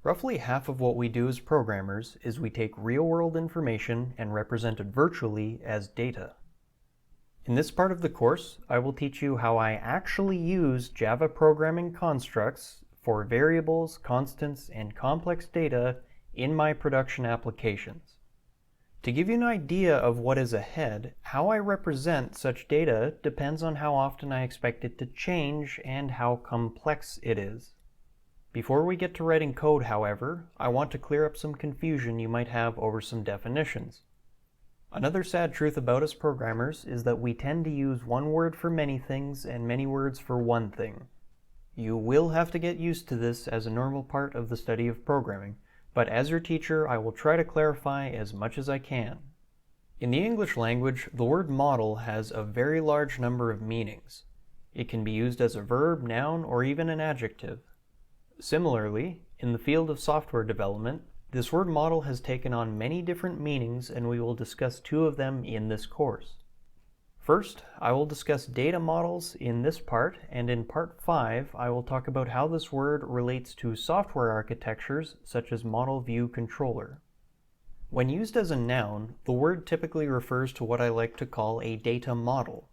Roughly half of what we do as programmers is we take real-world information and represent it virtually as data. In this part of the course, I will teach you how I actually use Java programming constructs for variables, constants, and complex data in my production applications. To give you an idea of what is ahead, how I represent such data depends on how often I expect it to change and how complex it is. Before we get to writing code, however, I want to clear up some confusion you might have over some definitions. Another sad truth about us programmers is that we tend to use one word for many things and many words for one thing. You will have to get used to this as a normal part of the study of programming, but as your teacher, I will try to clarify as much as I can. In the English language, the word model has a very large number of meanings. It can be used as a verb, noun, or even an adjective. Similarly, in the field of software development, this word model has taken on many different meanings, and we will discuss two of them in this course. First, I will discuss data models in this part, and in part 5, I will talk about how this word relates to software architectures such as Model View Controller. When used as a noun, the word typically refers to what I like to call a data model.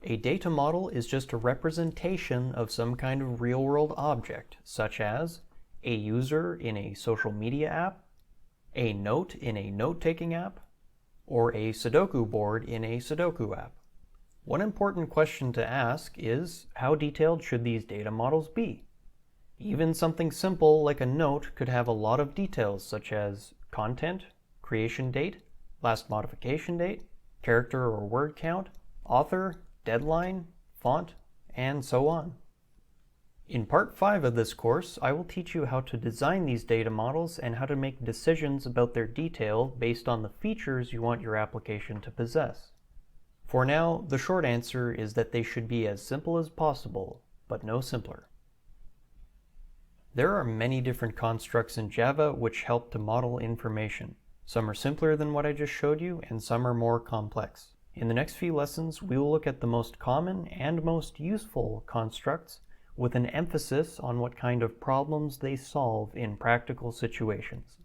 A data model is just a representation of some kind of real-world object, such as a user in a social media app, a note in a note-taking app, or a Sudoku board in a Sudoku app. One important question to ask is, how detailed should these data models be? Even something simple like a note could have a lot of details such as content, creation date, last modification date, character or word count, author, deadline, font, and so on. In part 5 of this course, I will teach you how to design these data models and how to make decisions about their detail based on the features you want your application to possess. For now, the short answer is that they should be as simple as possible, but no simpler. There are many different constructs in Java which help to model information. Some are simpler than what I just showed you, and some are more complex. In the next few lessons, we will look at the most common and most useful constructs with an emphasis on what kind of problems they solve in practical situations.